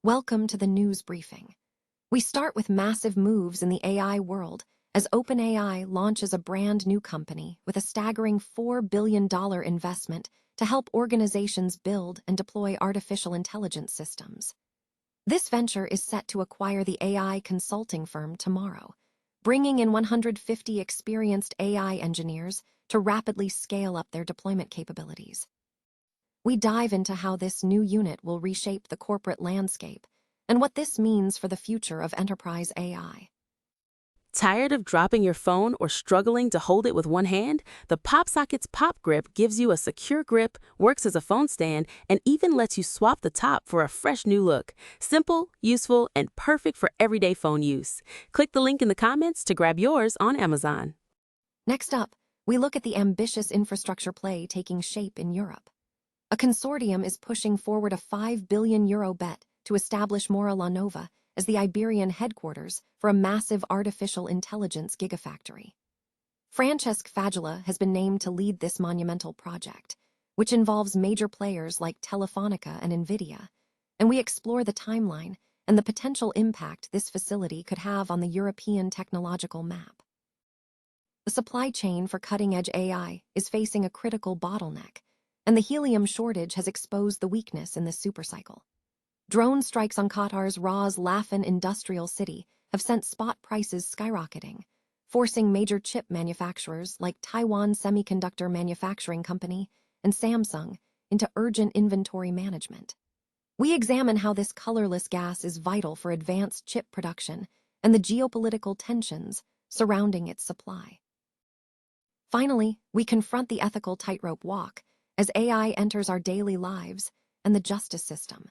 Welcome to the news briefing. We start with massive moves in the AI world as OpenAI launches a brand new company with a staggering $4 billion investment to help organizations build and deploy artificial intelligence systems. This venture is set to acquire the AI consulting firm Tomorrow, bringing in 150 experienced AI engineers to rapidly scale up their deployment capabilities. We dive into how this new unit will reshape the corporate landscape and what this means for the future of enterprise AI. Tired of dropping your phone or struggling to hold it with one hand? The PopSocket's Pop Grip gives you a secure grip, works as a phone stand, and even lets you swap the top for a fresh new look. Simple, useful, and perfect for everyday phone use. Click the link in the comments to grab yours on Amazon. Next up, we look at the ambitious infrastructure play taking shape in Europe. A consortium is pushing forward a €5 billion bet to establish Móra la Nova as the Iberian headquarters for a massive artificial intelligence gigafactory. Francesc Fadula has been named to lead this monumental project, which involves major players like Telefonica and NVIDIA, and we explore the timeline and the potential impact this facility could have on the European technological map. The supply chain for cutting-edge AI is facing a critical bottleneck, and the helium shortage has exposed the weakness in this supercycle. Drone strikes on Qatar's Ras Laffan industrial city have sent spot prices skyrocketing, forcing major chip manufacturers like Taiwan Semiconductor Manufacturing Company and Samsung into urgent inventory management. We examine how this colorless gas is vital for advanced chip production and the geopolitical tensions surrounding its supply. Finally, we confront the ethical tightrope walk as AI enters our daily lives and the justice system.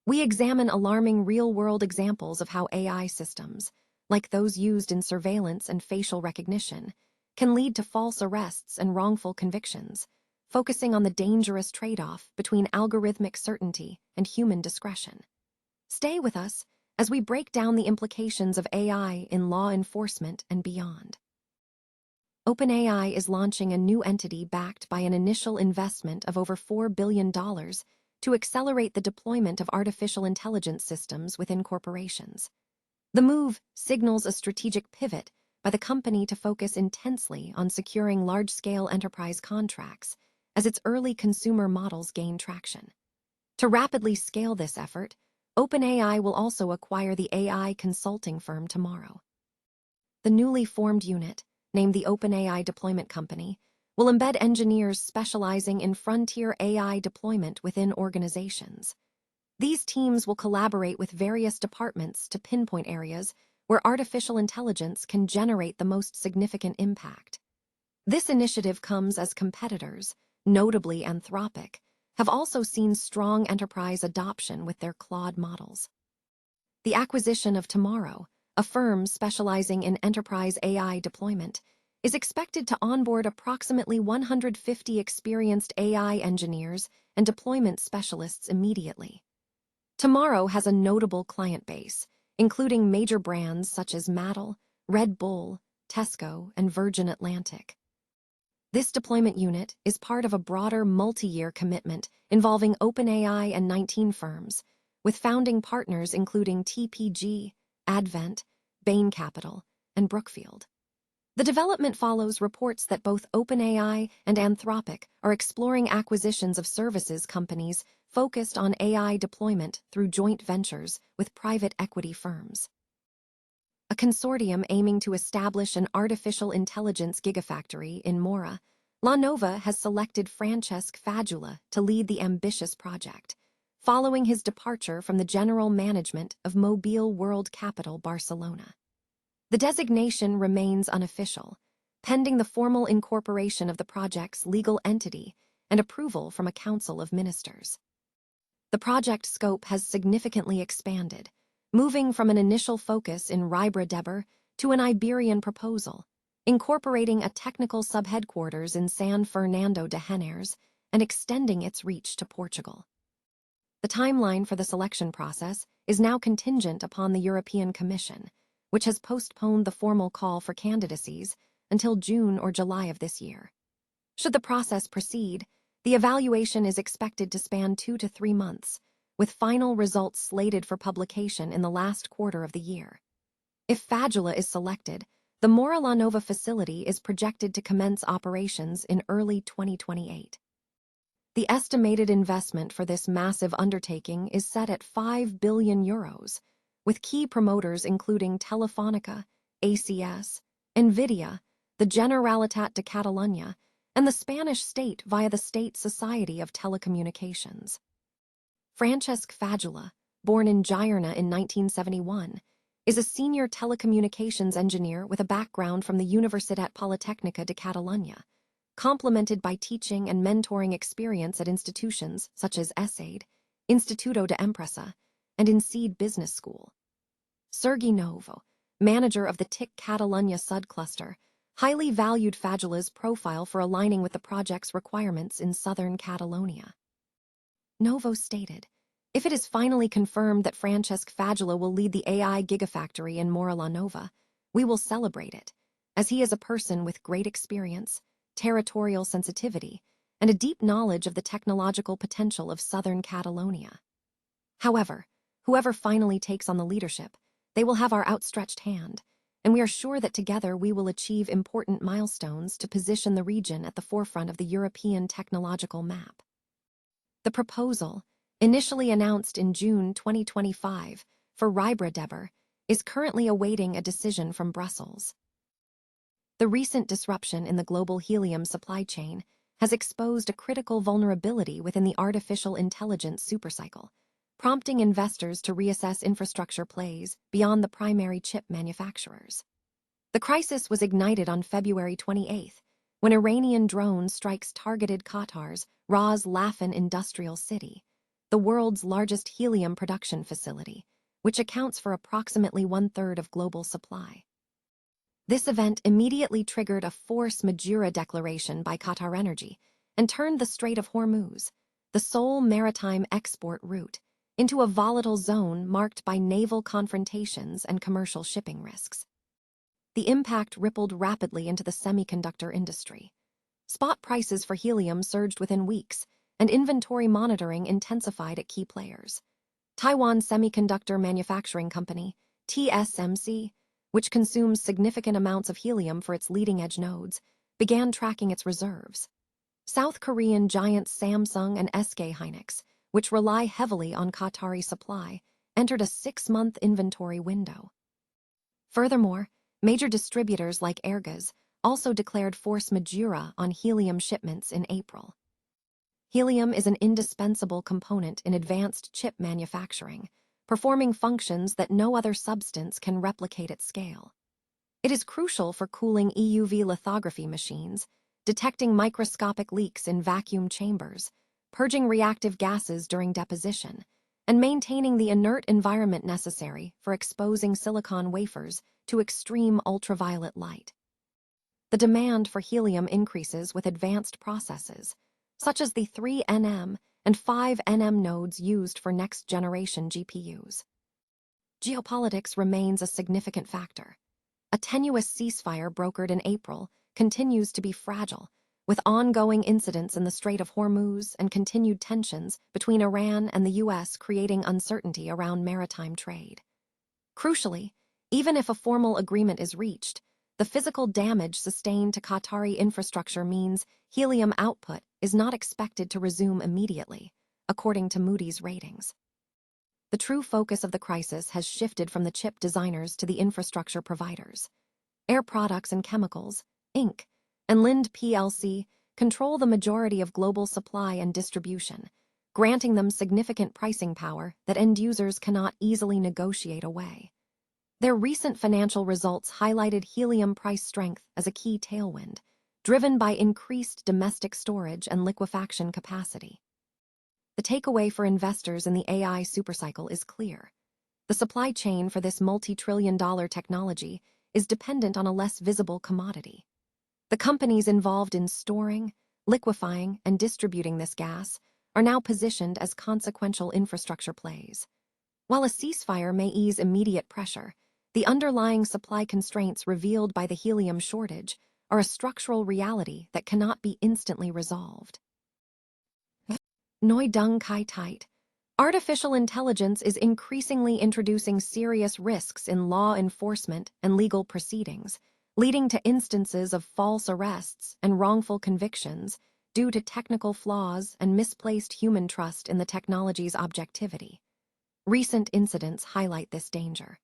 We examine alarming real-world examples of how AI systems, like those used in surveillance and facial recognition, can lead to false arrests and wrongful convictions, focusing on the dangerous trade-off between algorithmic certainty and human discretion. Stay with us as we break down the implications of AI in law enforcement and beyond. OpenAI is launching a new entity backed by an initial investment of over $4 billion to accelerate the deployment of artificial intelligence systems within corporations. The move signals a strategic pivot by the company to focus intensely on securing large-scale enterprise contracts as its early consumer models gain traction. To rapidly scale this effort, OpenAI will also acquire the AI consulting firm Tomorrow. The newly formed unit, named the OpenAI Deployment Company, will embed engineers specializing in frontier AI deployment within organizations. These teams will collaborate with various departments to pinpoint areas where artificial intelligence can generate the most significant impact. This initiative comes as competitors, notably Anthropic, have also seen strong enterprise adoption with their Claude models. The acquisition of Tomorrow, a firm specializing in enterprise AI deployment, is expected to onboard approximately 150 experienced AI engineers and deployment specialists immediately. Tomorrow has a notable client base, including major brands such as Mattel, Red Bull, Tesco, and Virgin Atlantic. This deployment unit is part of a broader multi-year commitment involving OpenAI and 19 firms, with founding partners including TPG, Advent, Bain Capital, and Brookfield. The development follows reports that both OpenAI and Anthropic are exploring acquisitions of services companies focused on AI deployment through joint ventures with private equity firms. A consortium aiming to establish an artificial intelligence gigafactory in Móra la Nova has selected Francesc Fadula to lead the ambitious project, following his departure from the general management of Mobile World Capital Barcelona. The designation remains unofficial, pending the formal incorporation of the project's legal entity and approval from a council of ministers. The project scope has significantly expanded, moving from an initial focus in Ribra to an Iberian proposal, incorporating a technical subheadquarters in San Fernando de Henares and extending its reach to Portugal. The timeline for the selection process is now contingent upon the European Commission, which has postponed the formal call for candidacies until June or July of this year. Should the process proceed, the evaluation is expected to span 2 to 3 months, with final results slated for publication in the last quarter of the year. If Fadula is selected, the Móra la Nova facility is projected to commence operations in early 2028. The estimated investment for this massive undertaking is set at €5 billion, with key promoters including Telefónica, ACS, NVIDIA, the Generalitat de Catalunya, and the Spanish state via the State Society of Telecommunications. Francesc Fadula, born in Girona in 1971, is a senior telecommunications engineer with a background from the Universitat Politècnica de Catalunya, complemented by teaching and mentoring experience at institutions such as ESAID, Instituto de Empresa, and INSEAD Business School. Sergi Novo, manager of the TIC Catalunya Sud cluster, highly valued Fadula's profile for aligning with the project's requirements in southern Catalonia. Novo stated, "If it is finally confirmed that Francesc Fadula will lead the AI Gigafactory in Móra la Nova, we will celebrate it, as he is a person with great experience, territorial sensitivity, and a deep knowledge of the technological potential of southern Catalonia. However, whoever finally takes on the leadership, they will have our outstretched hand, and we are sure that together we will achieve important milestones to position the region at the forefront of the European technological map." The proposal, initially announced in June 2025 for Rijbrederber, is currently awaiting a decision from Brussels. The recent disruption in the global helium supply chain has exposed a critical vulnerability within the artificial intelligence supercycle, prompting investors to reassess infrastructure plays beyond the primary chip manufacturers. The crisis was ignited on February 28, when Iranian drone strikes targeted Qatar's Ras Laffan industrial city, the world's largest helium production facility, which accounts for approximately one-third of global supply. This event immediately triggered a force majeure declaration by Qatar Energy and turned the Strait of Hormuz, the sole maritime export route, into a volatile zone marked by naval confrontations and commercial shipping risks. The impact rippled rapidly into the semiconductor industry. Spot prices for helium surged within weeks, and inventory monitoring intensified at key players. Taiwan Semiconductor Manufacturing Company, TSMC, which consumes significant amounts of helium for its leading-edge nodes, began tracking its reserves. South Korean giants Samsung and SK Hynix, which rely heavily on Qatari supply, entered a 6-month inventory window. Furthermore, major distributors like Airgas also declared force majeure on helium shipments in April. Helium is an indispensable component in advanced chip manufacturing, performing functions that no other substance can replicate at scale. It is crucial for cooling EUV lithography machines, detecting microscopic leaks in vacuum chambers, purging reactive gases during deposition, and maintaining the inert environment necessary for exposing silicon wafers to extreme ultraviolet light. The demand for helium increases with advanced processes, such as the 3nm and 5nm nodes used for next-generation GPUs. Geopolitics remains a significant factor. A tenuous ceasefire brokered in April continues to be fragile, with ongoing incidents in the Strait of Hormuz and continued tensions between Iran and the U.S. creating uncertainty around maritime trade. Crucially, even if a formal agreement is reached, the physical damage sustained to Qatari infrastructure means helium output is not expected to resume immediately, according to Moody's ratings. The true focus of the crisis has shifted from the chip designers to the infrastructure providers. Air Products and Chemicals, Inc., and Lind plc control the majority of global supply and distribution, granting them significant pricing power that end users cannot easily negotiate away. Their recent financial results highlighted helium price strength as a key tailwind, driven by increased domestic storage and liquefaction capacity. The takeaway for investors in the AI supercycle is clear. The supply chain for this multi-trillion-dollar technology is dependent on a less visible commodity. The companies involved in storing, liquefying, and distributing this gas are now positioned as consequential infrastructure plays. While a ceasefire may ease immediate pressure, the underlying supply constraints revealed by the helium shortage are a structural reality that cannot be instantly resolved. Noi dung kai tight, Artificial intelligence is increasingly introducing serious risks in law enforcement and legal proceedings, leading to instances of false arrests and wrongful convictions due to technical flaws and misplaced human trust in the technology's objectivity. Recent incidents highlight this danger.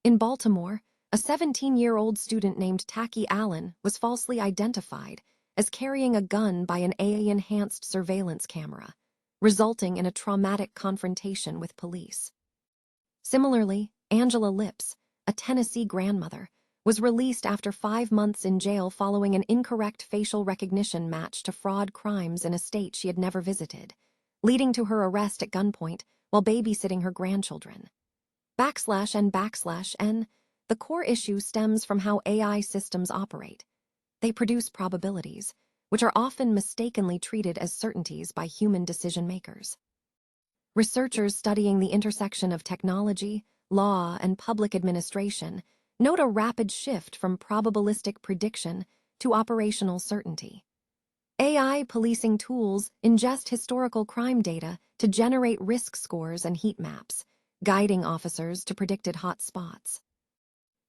In Baltimore, a 17-year-old student named Taki Allen was falsely identified as carrying a gun by an AI-enhanced surveillance camera, resulting in a traumatic confrontation with police. Similarly, Angela Lips, a Tennessee grandmother, was released after 5 months in jail following an incorrect facial recognition match to fraud crimes in a state she had never visited, leading to her arrest at gunpoint while babysitting her grandchildren. /N, the core issue stems from how AI systems operate. They produce probabilities, which are often mistakenly treated as certainties by human decision-makers. Researchers studying the intersection of technology, law, and public administration note a rapid shift from probabilistic prediction to operational certainty. AI policing tools ingest historical crime data to generate risk scores and heat maps, guiding officers to predicted hot spots.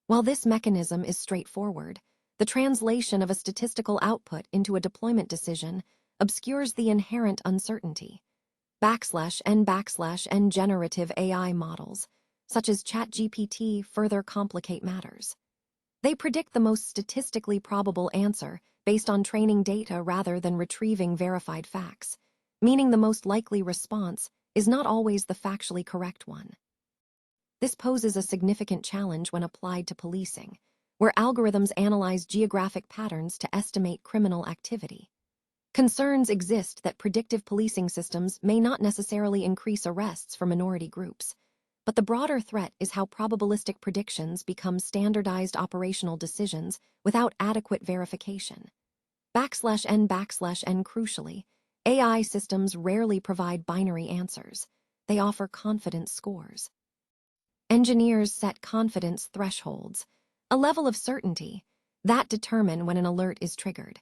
While this mechanism is straightforward, the translation of a statistical output into a deployment decision obscures the inherent uncertainty. /N generative AI models, such as ChatGPT, further complicate matters. They predict the most statistically probable answer based on training data rather than retrieving verified facts, meaning the most likely response is not always the factually correct one. This poses a significant challenge when applied to policing, where algorithms analyze geographic patterns to estimate criminal activity. Concerns exist that predictive policing systems may not necessarily increase arrests for minority groups, but the broader threat is how probabilistic predictions become standardized operational decisions without adequate verification. /N crucially, AI systems rarely provide binary answers. They offer confidence scores. Engineers set confidence thresholds, a level of certainty, that determine when an alert is triggered.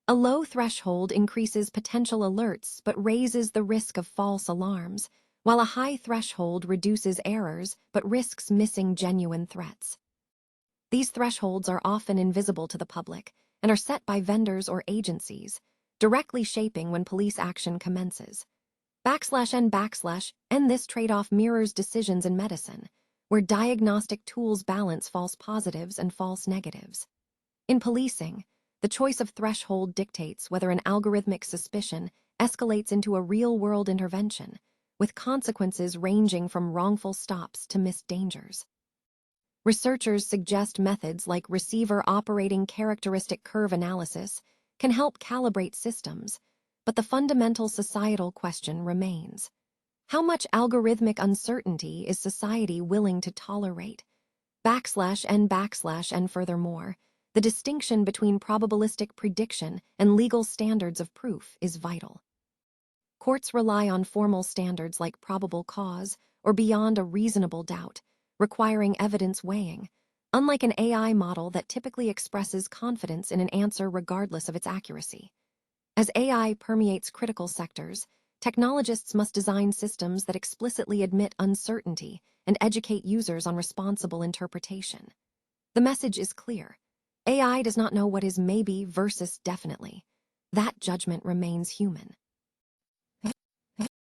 A low threshold increases potential alerts but raises the risk of false alarms, while a high threshold reduces errors but risks missing genuine threats. These thresholds are often invisible to the public and are set by vendors or agencies, directly shaping when police action commences. /N this trade-off mirrors decisions in medicine, where diagnostic tools balance false positives and false negatives. In policing, the choice of threshold dictates whether an algorithmic suspicion escalates into a real-world intervention, with consequences ranging from wrongful stops to missed dangers. Researchers suggest methods like receiver operating characteristic curve analysis can help calibrate systems, but the fundamental societal question remains. How much algorithmic uncertainty is society willing to tolerate? /N furthermore, the distinction between probabilistic prediction and legal standards of proof is vital. Courts rely on formal standards like probable cause or beyond a reasonable doubt, requiring evidence weighing, unlike an AI model that typically expresses confidence in an answer regardless of its accuracy. As AI permeates critical sectors, technologists must design systems that explicitly admit uncertainty and educate users on responsible interpretation. The message is clear. AI does not know what is maybe versus definitely. That judgment remains human.